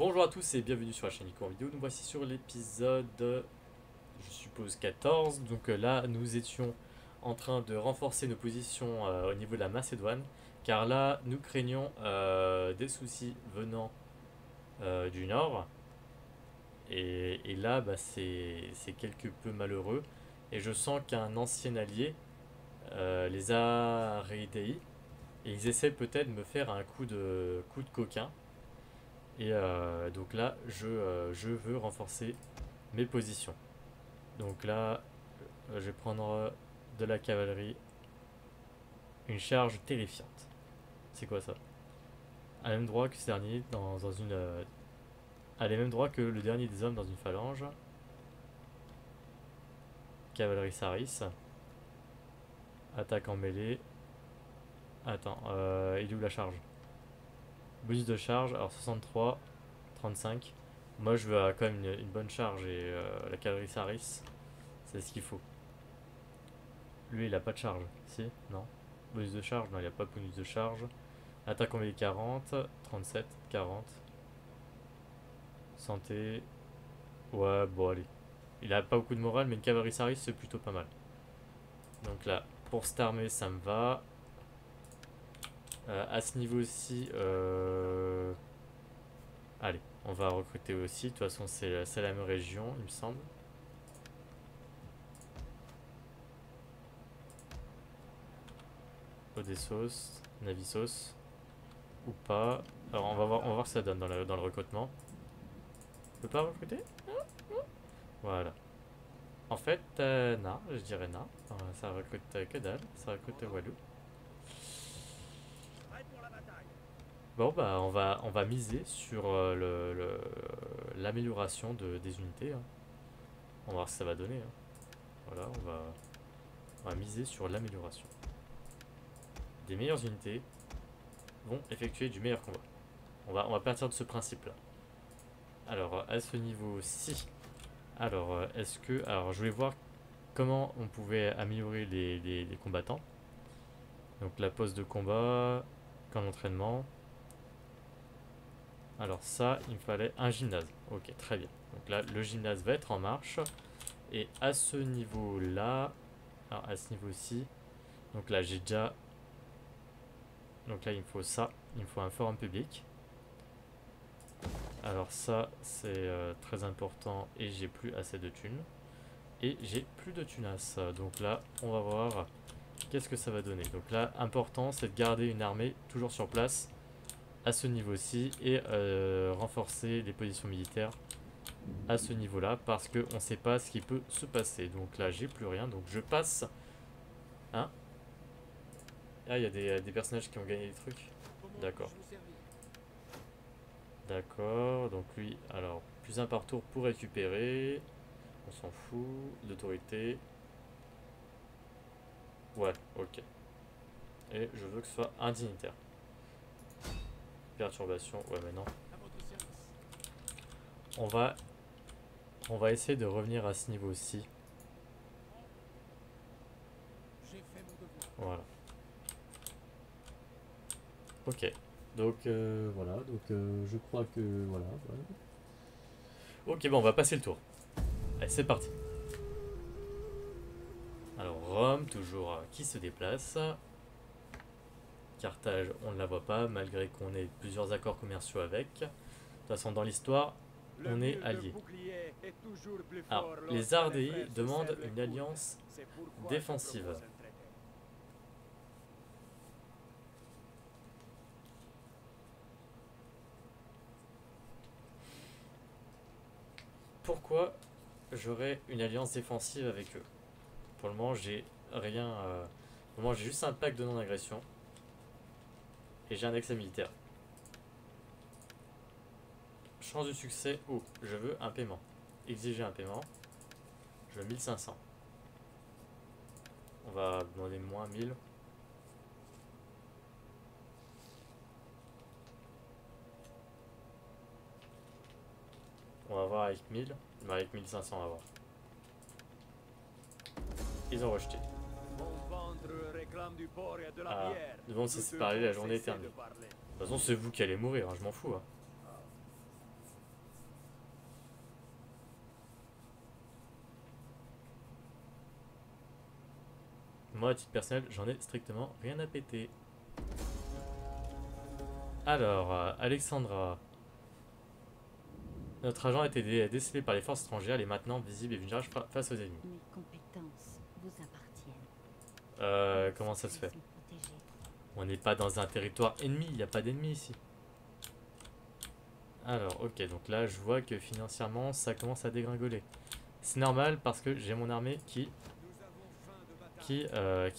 Bonjour à tous et bienvenue sur la chaîne Nico en vidéo. Nous voici sur l'épisode, je suppose 14. Donc là, nous étions en train de renforcer nos positions au niveau de la Macédoine. Car là, nous craignons des soucis venant du nord. Et là, bah, c'est quelque peu malheureux. Et je sens qu'un ancien allié les a réidei. Et ils essaient peut-être de me faire un coup de coquin. Et donc là, je veux renforcer mes positions. Donc là, je vais prendre de la cavalerie. Une charge terrifiante. C'est quoi ça? À même droit que ce dernier dans une. À les mêmes droits que le dernier des hommes dans une phalange. Cavalerie Saris. Attaque en mêlée. Attends, il est où la charge? Bonus de charge, alors 63, 35. Moi je veux quand même une bonne charge et la cavalerie Saris, c'est ce qu'il faut. Lui il a pas de charge, si? Non. Bonus de charge? Non, il a pas de bonus de charge. Attaque en mêlée 40, 37, 40. Santé. Ouais, bon allez. Il a pas beaucoup de morale, mais une cavalerie Saris c'est plutôt pas mal. Donc là, pour cette armée ça me va. À ce niveau-ci, allez, on va recruter aussi. De toute façon, c'est la même région, il me semble. Odessos, Navisos, ou pas. Alors, on va voir ce que ça donne dans le recrutement. On peut pas recruter? Voilà. En fait, non, je dirais non. Ça recrute que dalle, ça recrute Walou. Bon, bah, on va miser sur l'amélioration des unités, hein. On va voir ce que ça va donner, hein. Voilà, on va miser sur l'amélioration. Des meilleures unités vont effectuer du meilleur combat. On va partir de ce principe-là. Alors, à ce niveau-ci, alors, est-ce que... Alors, je voulais voir comment on pouvait améliorer les combattants. Donc, la pose de combat, camp d'entraînement. Alors ça, il me fallait un gymnase. Ok, très bien. Donc là, le gymnase va être en marche. Et à ce niveau-là... Alors, à ce niveau-ci... Donc là, j'ai déjà... Donc là, il me faut ça. Il me faut un forum public. Alors ça, c'est très important et j'ai plus assez de thunes. Et j'ai plus de tunas. Donc là, on va voir qu'est-ce que ça va donner. Donc là, important, c'est de garder une armée toujours sur place à ce niveau-ci et renforcer les positions militaires à ce niveau-là parce qu'on ne sait pas ce qui peut se passer. Donc là, j'ai plus rien. Donc je passe. Hein? Ah, il y a des personnages qui ont gagné des trucs. D'accord. D'accord, donc lui, alors, plus un par tour pour récupérer. On s'en fout. L'autorité. Ouais, ok. Et je veux que ce soit un dignitaire. Perturbation, ouais, mais non. On va, on va essayer de revenir à ce niveau-ci. Voilà. Ok. Donc, voilà. Donc, je crois que. Voilà. Voilà. Ok, bon, on va passer le tour. Allez, c'est parti. Alors, Rome, toujours qui se déplace. Carthage, on ne la voit pas, malgré qu'on ait plusieurs accords commerciaux avec. De toute façon, dans l'histoire, on est alliés. Alors, les Ardei demandent une alliance défensive. Pourquoi j'aurais une alliance défensive avec eux? Pour le moment, j'ai rien. Pour le moment, j'ai juste un pacte de non-agression. Et j'ai un accès militaire. Chance de succès. Oh, je veux un paiement. Exiger un paiement. Je veux 1500. On va demander moins 1000. On va voir avec 1000. Mais avec 1500, on va voir. Ils ont rejeté. Ah, devant se séparer, la journée est terminée. De toute façon, c'est vous qui allez mourir, hein, je m'en fous, hein. Moi, à titre personnel, j'en ai strictement rien à péter. Alors, Alexandra. Notre agent a été décelé par les forces étrangères. Il est maintenant visible et vulnérable face aux ennemis. Mes compétences vous appartiennent. Comment ça se fait? Elles sont protégées. On n'est pas dans un territoire ennemi, il n'y a pas d'ennemis ici. Alors, ok, donc là, je vois que financièrement, ça commence à dégringoler. C'est normal parce que j'ai mon armée qui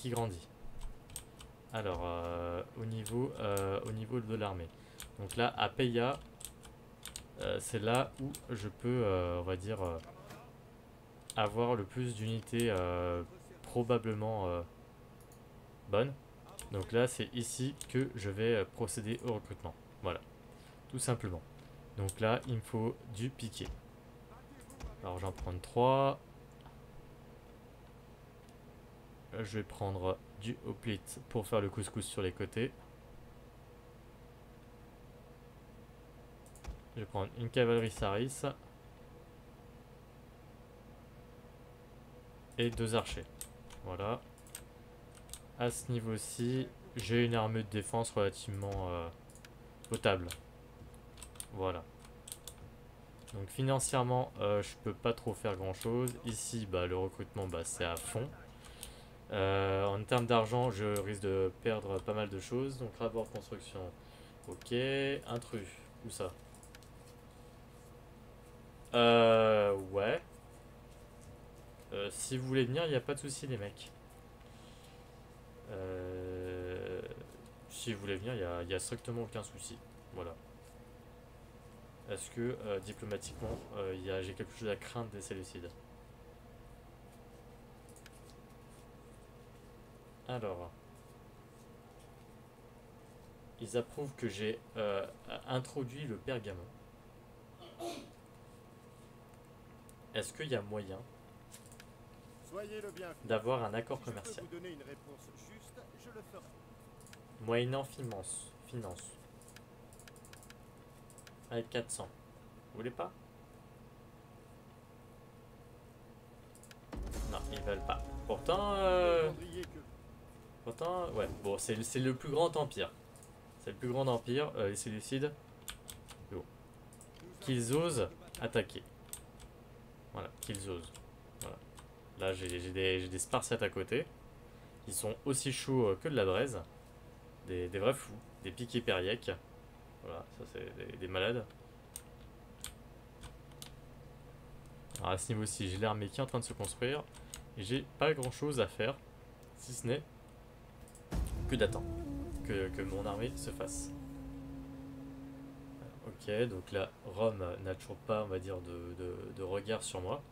grandit. Alors, au niveau de l'armée. Donc là, à Peya, c'est là où je peux, on va dire, avoir le plus d'unités probablement bonnes. Donc là, c'est ici que je vais procéder au recrutement. Voilà, tout simplement. Donc là, il me faut du piqué. Alors, j'en prends 3. Je vais prendre du hoplite pour faire le couscous sur les côtés. Je vais prendre une cavalerie saris. Et 2 archers. Voilà. À ce niveau-ci, j'ai une armée de défense relativement potable. Voilà. Donc financièrement, je peux pas trop faire grand-chose. Ici, bah, le recrutement, bah, c'est à fond. En termes d'argent, je risque de perdre pas mal de choses. Donc rapport de construction. Ok. Intrus. Où ça? Ouais. Si vous voulez venir, il n'y a pas de souci, les mecs. Si vous voulez venir, il y a strictement aucun souci. Voilà. Est-ce que diplomatiquement, j'ai quelque chose à craindre des Séleucides? Alors, ils approuvent que j'ai introduit le pergamon. Est-ce qu'il y a moyen d'avoir un accord commercial moyennant finance avec 400? Vous voulez pas? Non, ils veulent pas. Pourtant, ouais. Bon, c'est le plus grand empire. C'est le plus grand empire, les Séleucides. Bon. Qu'ils osent attaquer. Voilà, qu'ils osent. Voilà. Là, j'ai des Spartiates à côté. Ils sont aussi chauds que de la braise. Des vrais fous. Des piquets périèques. Voilà, ça c'est des malades. Alors à ce niveau-ci, j'ai l'armée qui est en train de se construire. Et j'ai pas grand chose à faire. Si ce n'est que d'attendre que mon armée se fasse. Ok, donc là, Rome n'a toujours pas, on va dire, de regard sur moi.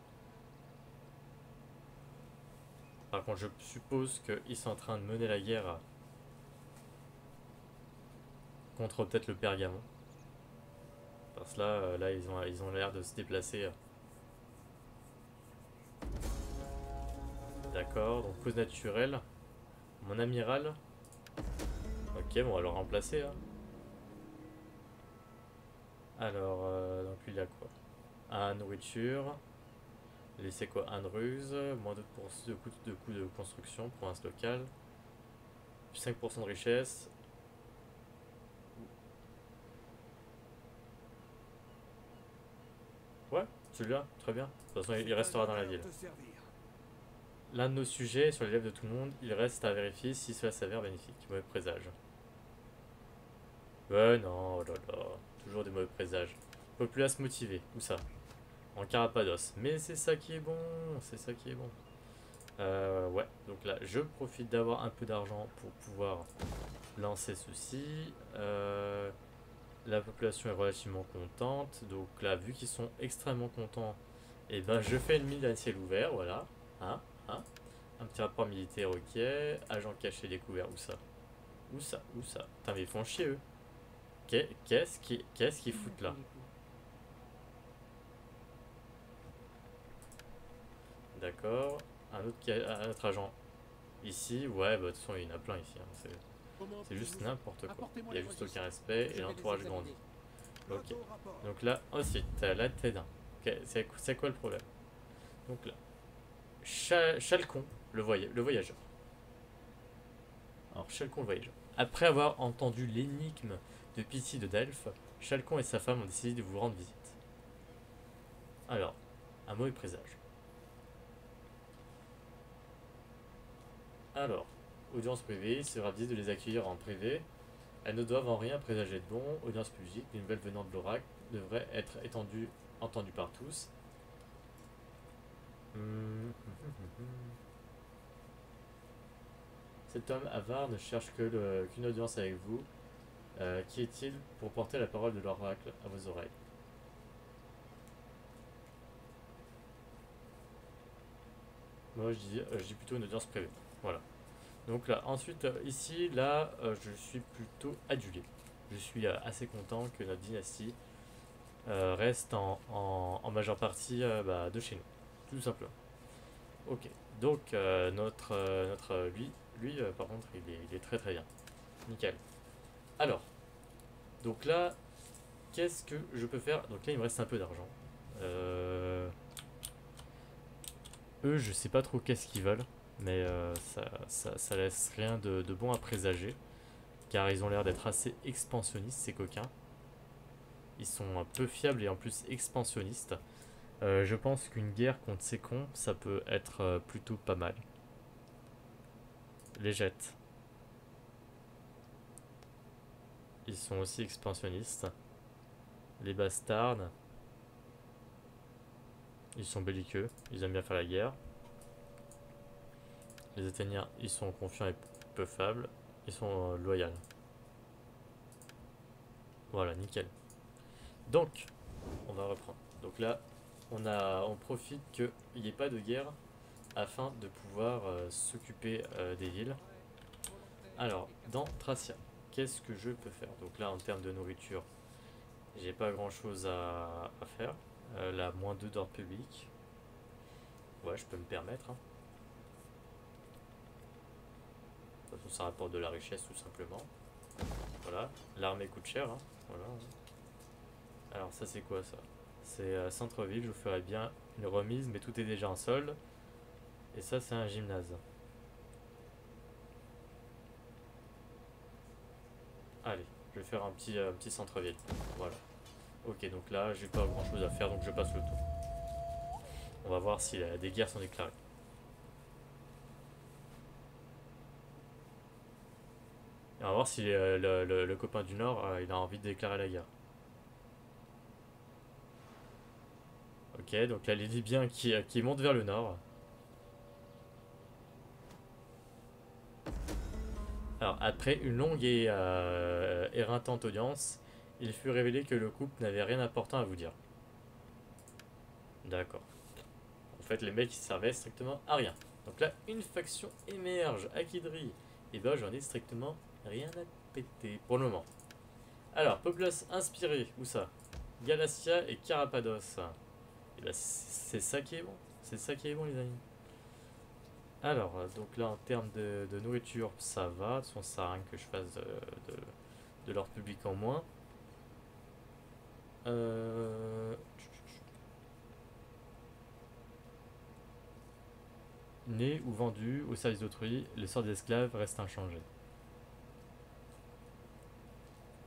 Par contre, je suppose qu'ils sont en train de mener la guerre contre peut-être le Pergamon. Parce que là ils ont l'air de se déplacer. D'accord, donc cause naturelle. Mon amiral. Ok, bon, on va le remplacer. Hein. Alors, donc lui, il a quoi? Un nourriture. Laisser quoi? Un ruse. Moins de coûts de construction. Province locale. 5% de richesse. Ouais, celui-là, très bien. De toute façon, il restera dans la ville. L'un de nos sujets sur les lèvres de tout le monde, il reste à vérifier si cela s'avère bénéfique. Mauvais présage. Ouais, non, oh là là. Toujours des mauvais présages. Populace motivée, où ça? En Carapados. Mais c'est ça qui est bon, c'est ça qui est bon. Ouais, donc là, je profite d'avoir un peu d'argent pour pouvoir lancer ceci. La population est relativement contente. Donc là, vu qu'ils sont extrêmement contents, et ben je fais une mine à ciel ouvert, voilà. Hein, hein. Un petit rapport militaire, ok. Agent caché découvert, où ça? Où ça? Où ça? Putain, mais ils font chier eux. Qu'est-ce qu'ils foutent là? D'accord. Un autre agent ici. Ouais, bah de toute façon, il y en a plein ici. Hein. C'est juste n'importe quoi. Il n'y a juste aucun respect et l'entourage grandit. Ok. Donc là, ensuite, la tête d'un. C'est quoi le problème? Donc là, Chalcon, le voyageur. Alors, Chalcon le voyageur. Après avoir entendu l'énigme de Pity de Delphes, Chalcon et sa femme ont décidé de vous rendre visite. Alors, un mauvais présage. Alors, audience privée, il sera dit de les accueillir en privé. Elles ne doivent en rien présager de bon. Audience publique, les nouvelles venant de l'oracle devraient être entendues par tous. Cet homme avare ne cherche qu'une audience avec vous. Qui est-il pour porter la parole de l'oracle à vos oreilles? Moi je dis plutôt une audience privée. Voilà. Donc là, ensuite, ici, là, je suis plutôt adulé. Je suis assez content que notre dynastie reste en majeure partie de chez nous. Tout simplement. Ok. Donc, par contre, il est très très bien. Nickel. Alors, donc là, qu'est-ce que je peux faire? Donc là, il me reste un peu d'argent. Eux, je sais pas trop qu'est-ce qu'ils veulent, mais ça laisse rien de bon à présager, car ils ont l'air d'être assez expansionnistes, ces coquins. Ils sont un peu fiables et en plus expansionnistes. Je pense qu'une guerre contre ces cons, ça peut être plutôt pas mal. Les jets. Ils sont aussi expansionnistes. Les bastards. Ils sont belliqueux. Ils aiment bien faire la guerre. Les Athéniens, ils sont confiants et peu fables. Ils sont loyaux. Voilà, nickel. Donc, on va reprendre. Donc là, on profite qu'il n'y ait pas de guerre afin de pouvoir s'occuper des villes. Alors, dans Tracia, qu'est-ce que je peux faire? Donc là, en termes de nourriture, j'ai pas grand chose à faire. Là, -2 d'ordre public. Ouais, je peux me permettre. Hein. De toute façon, ça rapporte de la richesse tout simplement. Voilà. L'armée coûte cher. Hein. Voilà. Alors, ça, c'est quoi ça? C'est centre-ville. Je vous ferai bien une remise, mais tout est déjà en solde. Et ça, c'est un gymnase. Allez, je vais faire un petit centre-ville. Voilà. Ok, donc là, j'ai pas grand chose à faire, donc je passe le tour. On va voir si des guerres sont déclarées. Et on va voir si le copain du Nord, il a envie de déclarer la guerre. Ok, donc là, les Libyens qui montent vers le Nord. Alors, après une longue et éreintante audience, il fut révélé que le couple n'avait rien d'important à vous dire. D'accord. En fait, les mecs, ils servaient strictement à rien. Donc là, une faction émerge, Akidri. Et ben, j'en ai strictement rien à péter pour le moment. Alors, populace inspirée, où ça? Galatia et Carapados. Et ben, c'est ça qui est bon. C'est ça qui est bon, les amis. Alors, donc là, en termes de nourriture, ça va. De toute façon, ça sert à rien que je fasse de l'ordre public en moins. Né ou vendu au service d'autrui, le sort des esclaves reste inchangé.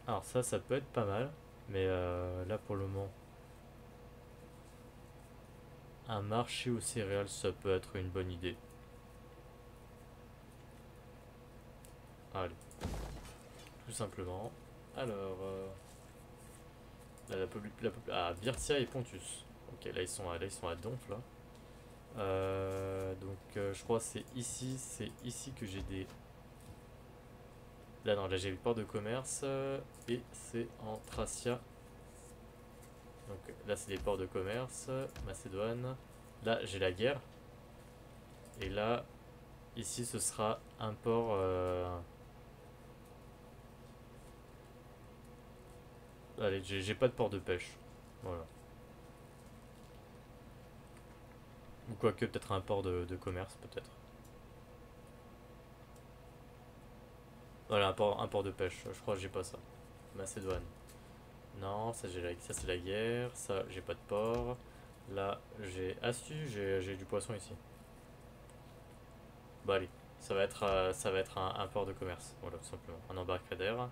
Alors ça peut être pas mal, mais là pour le moment, un marché aux céréales, ça peut être une bonne idée. Allez, tout simplement. Alors, là, Byrtia et Pontus. Ok, là ils sont à Donf là. Donc je crois que c'est ici que j'ai des. Là non, là j'ai le port de commerce et c'est en Tracia. Donc là c'est des ports de commerce, Macédoine. Là j'ai la guerre. Et là, ici ce sera un port. Allez, j'ai pas de port de pêche. Voilà. Ou quoique peut-être un port de commerce peut-être. Voilà, un port de pêche. Je crois que j'ai pas ça. Macédoine. Non, ça c'est la guerre. Ça j'ai pas de port. Là j'ai. Ah si, j'ai du poisson ici. Bah allez, Ça va être un port de commerce, voilà, tout simplement. Un embarcadère.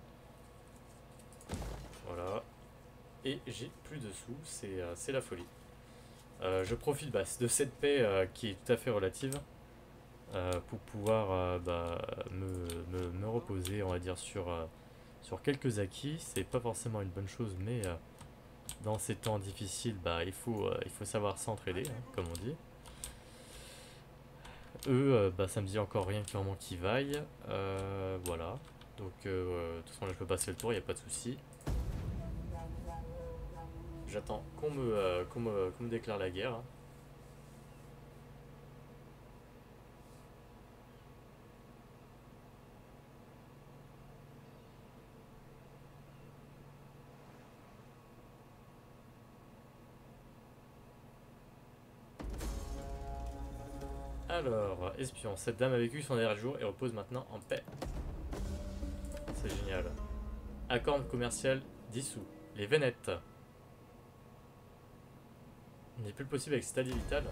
Voilà. Et j'ai plus de sous, c'est la folie. Je profite de cette paix qui est tout à fait relative pour pouvoir me reposer, on va dire, sur quelques acquis. C'est pas forcément une bonne chose, mais dans ces temps difficiles, il faut savoir s'entraider, hein, comme on dit. Eux, ça me dit encore rien clairement qui vaille. Voilà. Donc, de toute façon, là, je peux passer le tour, il n'y a pas de souci. J'attends qu'on me déclare la guerre, hein. Alors, espion, cette dame a vécu son dernier jour et repose maintenant en paix. C'est génial. Accord commercial dissous. Les Vénètes. N'est plus possible avec Stalie Vital.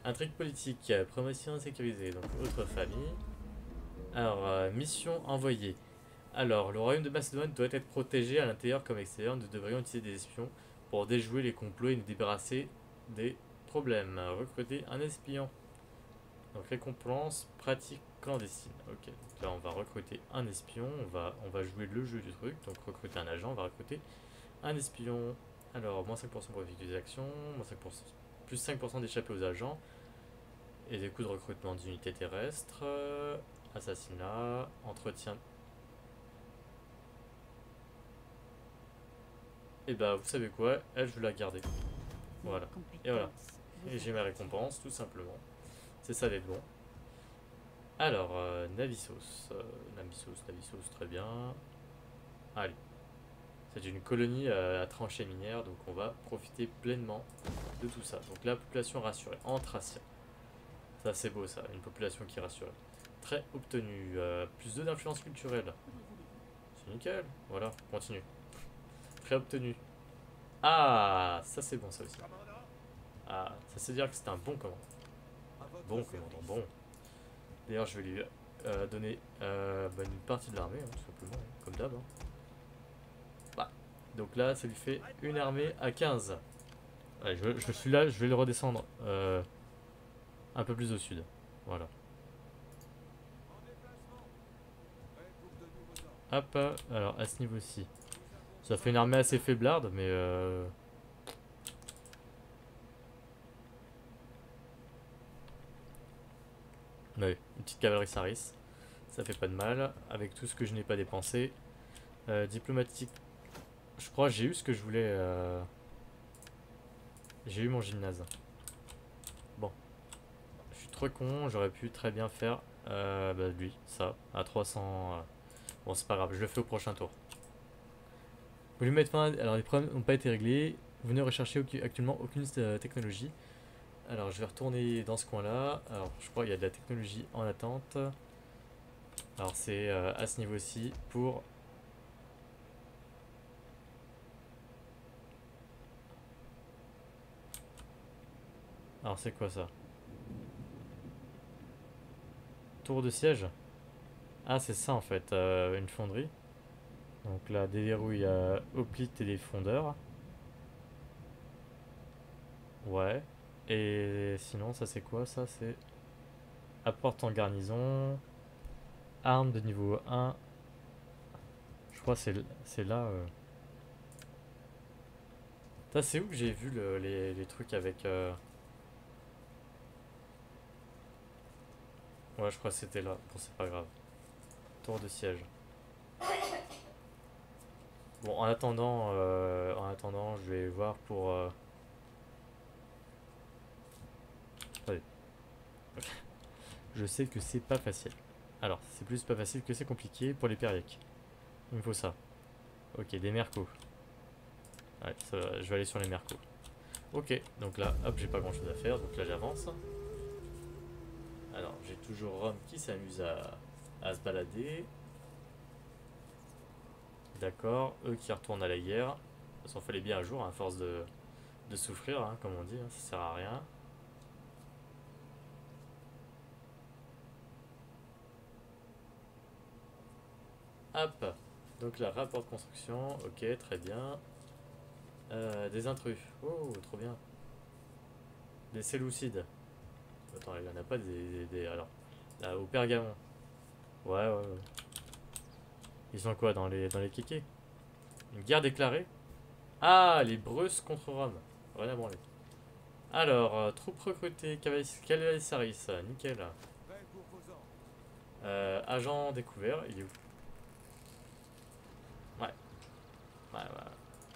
Intrigue politique, promotion sécurisée, donc autre famille. Alors, mission envoyée. Alors, le royaume de Macédoine doit être protégé à l'intérieur comme à l'extérieur. Nous devrions utiliser des espions pour déjouer les complots et nous débarrasser des problèmes. Recruter un espion. Donc, récompense, pratique clandestine. Ok, donc là, on va recruter un espion. On va jouer le jeu du truc. Donc, recruter un agent, on va recruter un espion. Alors, moins 5% pour effectuer des actions, moins 5%, plus 5% d'échapper aux agents. Et des coûts de recrutement d'unités terrestres. Assassinat, entretien. Et bah, vous savez quoi, elle, je vais la garder. Voilà. Et voilà. Et j'ai ma récompense, tout simplement. C'est ça d'être bon. Alors, Navisos. Navisos, très bien. Allez. C'est une colonie à tranchée minière, donc on va profiter pleinement de tout ça. Donc la population rassurée, Anthracia. Ça c'est beau ça, une population qui est rassurée. Très obtenue, plus 2 d'influence culturelle. C'est nickel, voilà, continue. Très obtenu. Ah, ça c'est bon ça aussi. Ah, ça c'est dire que c'est un bon commandant. Bon commandant, bon. D'ailleurs je vais lui donner une partie de l'armée, hein, tout simplement, hein, comme d'hab. Hein. Bah, donc là ça lui fait une armée à 15. Allez, je suis là, je vais le redescendre un peu plus au sud. Voilà. Hop, alors à ce niveau-ci. Ça fait une armée assez faiblarde, mais ouais, une petite cavalerie Saris. Ça fait pas de mal, avec tout ce que je n'ai pas dépensé. Diplomatique. Je crois que j'ai eu ce que je voulais. J'ai eu mon gymnase. Bon. Je suis trop con, j'aurais pu très bien faire lui, ça, à 300. Bon, c'est pas grave, je le fais au prochain tour. Vous lui mettre fin. Alors, les problèmes n'ont pas été réglés. Vous ne recherchez actuellement aucune technologie. Alors, je vais retourner dans ce coin-là. Alors, je crois qu'il y a de la technologie en attente. Alors, c'est à ce niveau-ci pour. Alors, c'est quoi ça? Tour de siège? Ah, c'est ça en fait, une fonderie. Donc là, déverrouille hoplite et des fondeurs. Ouais. Et sinon, ça c'est quoi? Ça c'est apporte en garnison. Arme de niveau 1. Je crois que c'est là. Ça, c'est où que j'ai vu les trucs avec. Ouais, je crois que c'était là. Bon, c'est pas grave. Tour de siège. Bon, en attendant, je vais voir pour. Attendez. Je sais que c'est pas facile. Alors, c'est plus pas facile que c'est compliqué pour les Périacs. Il me faut ça. Ok, des mercos. Ouais, je vais aller sur les mercos. Ok, donc là, hop, j'ai pas grand chose à faire, donc là j'avance. Alors, j'ai toujours Rome qui s'amuse à se balader. D'accord, eux qui retournent à la guerre. Ça s'en fallait bien un jour, hein, à force de souffrir, hein, comme on dit, hein, ça sert à rien. Hop. Donc là, rapport de construction. Ok, très bien. Des intrus. Oh, trop bien. Des séleucides. Attends, il n'y en a pas alors, là, au Pergamon. Ouais, ouais, ouais. Ils sont quoi dans les kékés? Une guerre déclarée? Ah, les Brusques contre Rome. Rien à branler. Alors, troupes recrutées, Cavalisaris, nickel. Agent découvert, il est où? Ouais, ouais, ouais.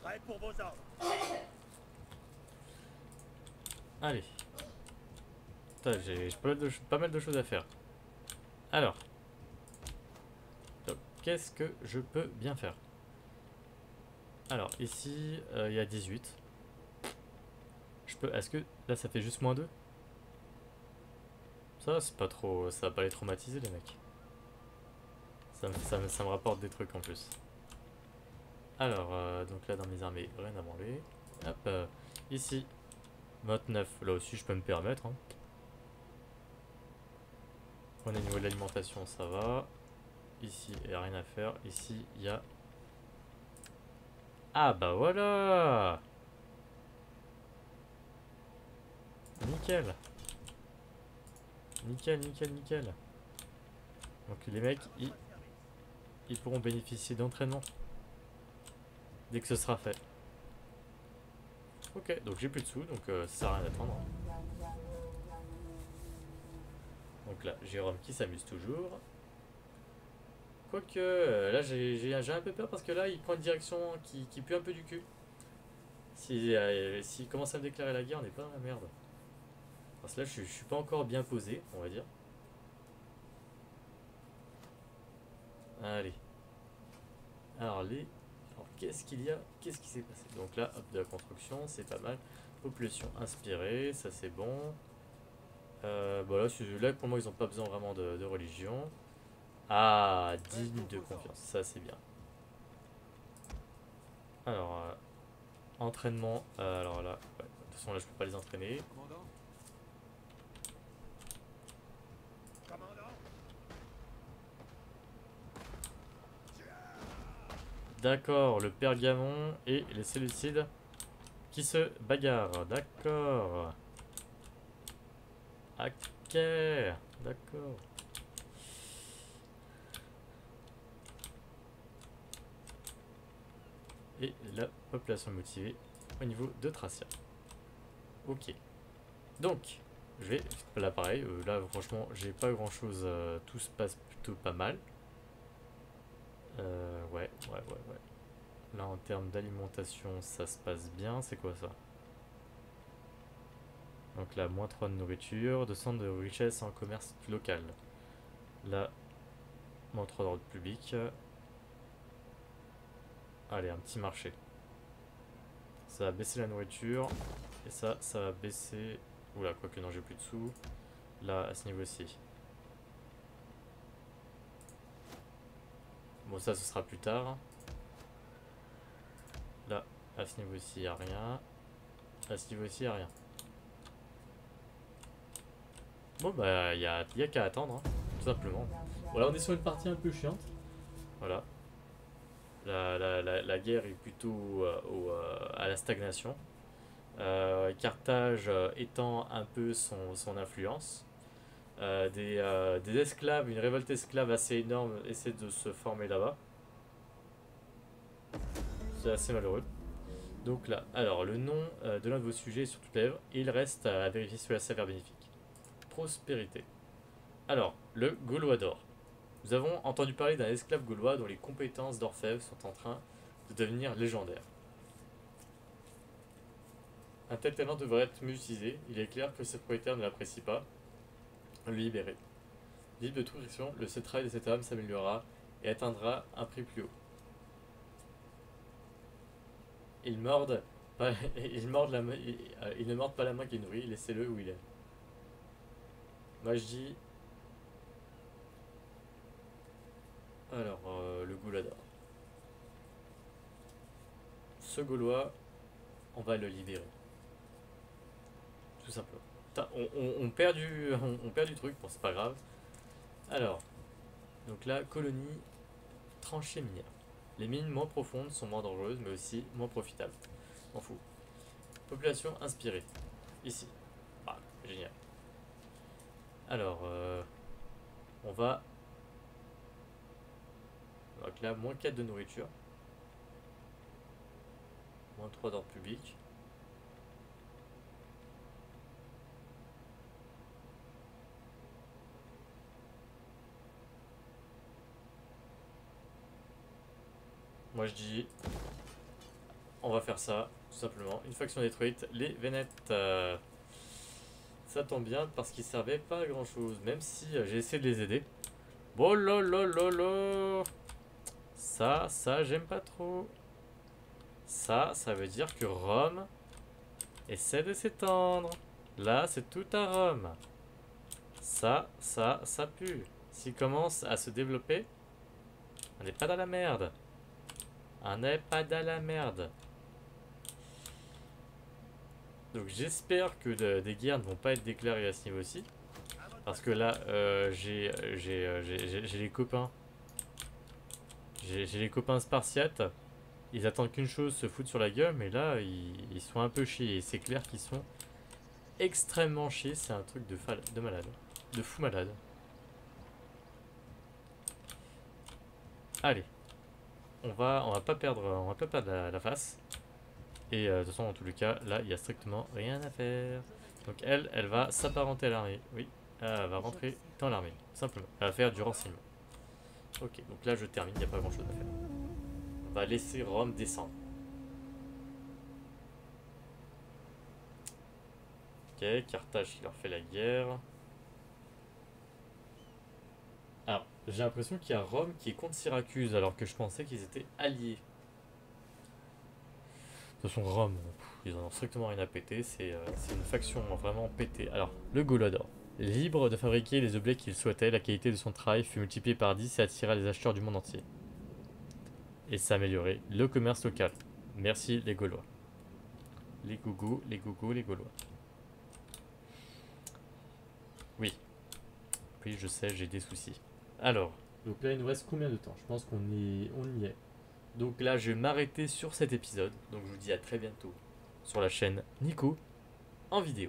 Prêt pour vos ordres. Allez. Putain, j'ai pas mal de choses à faire. Alors, donc, qu'est-ce que je peux bien faire? Alors, ici, il y a 18. Je peux. Est-ce que là, ça fait juste -2? Ça, c'est pas trop. Ça va pas les traumatiser, les mecs. Ça me rapporte des trucs en plus. Alors, donc là, dans mes armées, rien à branler. Hop, ici, 29. Là aussi, je peux me permettre. Hein. On est au niveau de l'alimentation, ça va. Ici, il n'y a rien à faire. Ici, il y a. Ah, bah voilà! Nickel! Nickel, nickel, nickel. Donc les mecs, ils pourront bénéficier d'entraînement dès que ce sera fait. Ok, donc j'ai plus de sous, donc ça sert à rien d'attendre. Donc là, Jérôme qui s'amuse toujours. Quoique, là j'ai un peu peur parce que là il prend une direction qui pue un peu du cul. S'il commence à me déclarer la guerre, on n'est pas dans la merde. Parce que là je suis pas encore bien posé, on va dire. Allez. Alors qu'est-ce qu'il y a? Qu'est-ce qui s'est passé? Donc là, hop, de la construction, c'est pas mal. Population inspirée, ça c'est bon. Bon là pour moi ils ont pas besoin vraiment de religion. Ah, digne de confiance, ça c'est bien. Alors, entraînement, alors là, ouais, de toute façon là je peux pas les entraîner. D'accord, le Pergamon et les Séleucides qui se bagarrent, d'accord. Ok, d'accord. Et la population motivée au niveau de Tracia. Ok. Donc, je vais. Là, pareil, là, franchement, j'ai pas grand chose. Tout se passe plutôt pas mal. Ouais, ouais, ouais, ouais. Là, en termes d'alimentation, ça se passe bien. C'est quoi ça? Donc là, -3 de nourriture, de centre de richesse en commerce local. Là, -3 d'ordre public. Allez, un petit marché. Ça va baisser la nourriture. Et ça va baisser. Oula, quoique non, j'ai plus de sous. Là, à ce niveau-ci. Bon, ça, ce sera plus tard. Là, à ce niveau-ci, il n'y a rien. À ce niveau-ci, il n'y a rien. Bon, bah, y a qu'à attendre, hein, tout simplement. Voilà, on est sur une partie un peu chiante. Voilà. La guerre est plutôt à la stagnation. Carthage étend un peu son influence. Des esclaves, une révolte esclave assez énorme essaie de se former là-bas. C'est assez malheureux. Donc là, alors le nom de l'un de vos sujets est sur toutes les lèvres et il reste à vérifier sur la sévère bénéfique. Prospérité. Alors, le Gaulois d'or. Nous avons entendu parler d'un esclave gaulois dont les compétences d'orfèvre sont en train de devenir légendaires. Un tel talent devrait être mieux utilisé. Il est clair que ses propriétaires ne l'apprécient pas. Le libérer. Libre de toute friction, le travail de cette âme s'améliorera et atteindra un prix plus haut. Ils mordent pas, ils mordent la main, ils ne mordent pas la main qui nourrit, laissez-le où il est. Moi je dis. Alors, le Gaulois. Ce Gaulois, on va le libérer. Tout simplement. On perd on perd du truc, bon c'est pas grave. Alors, donc là, colonie. tranchées minières. Les mines moins profondes sont moins dangereuses, mais aussi moins profitables. M'en fous. Population inspirée. Ici. Ah, génial. Alors, on va... Donc là, moins 4 de nourriture. Moins 3 d'ordre public. Moi je dis, on va faire ça, tout simplement. Une faction détruite, les Vénètes. Ça tombe bien parce qu'ils servaient pas à grand chose, même si j'ai essayé de les aider. Bon lolololo. Ça j'aime pas trop. Ça veut dire que Rome essaie de s'étendre. Là c'est tout à Rome. Ça pue. S'il commence à se développer, on n'est pas dans la merde. On n'est pas dans la merde. Donc j'espère que des guerres ne vont pas être déclarées à ce niveau-ci. Parce que là, j'ai les copains. J'ai les copains spartiates. Ils attendent qu'une chose, se foutre sur la gueule. Mais là, ils sont un peu chiés. Et c'est clair qu'ils sont extrêmement chiés. C'est un truc de malade. De fou malade. Allez. On va pas perdre la face. Et de toute façon, dans tous les cas, là, il n'y a strictement rien à faire. Donc elle va s'apparenter à l'armée. Oui, elle va rentrer dans l'armée, simplement. Elle va faire du renseignement. Ok, donc là, je termine, il n'y a pas grand-chose à faire. On va laisser Rome descendre. Ok, Carthage qui leur fait la guerre. Alors, j'ai l'impression qu'il y a Rome qui est contre Syracuse, alors que je pensais qu'ils étaient alliés. De toute façon, Rome, ils en ont strictement rien à péter. C'est une faction vraiment pétée. Alors, le Golodor. Libre de fabriquer les objets qu'il souhaitait, la qualité de son travail fut multipliée par 10 et attira les acheteurs du monde entier. Et ça améliorait le commerce local. Merci les Gaulois. Les gougous, les gougous, les Gaulois. Oui. Oui, je sais, j'ai des soucis. Alors, donc là, il nous reste combien de temps? Je pense on y est. Donc là, je vais m'arrêter sur cet épisode. Donc je vous dis à très bientôt sur la chaîne Nico en vidéo.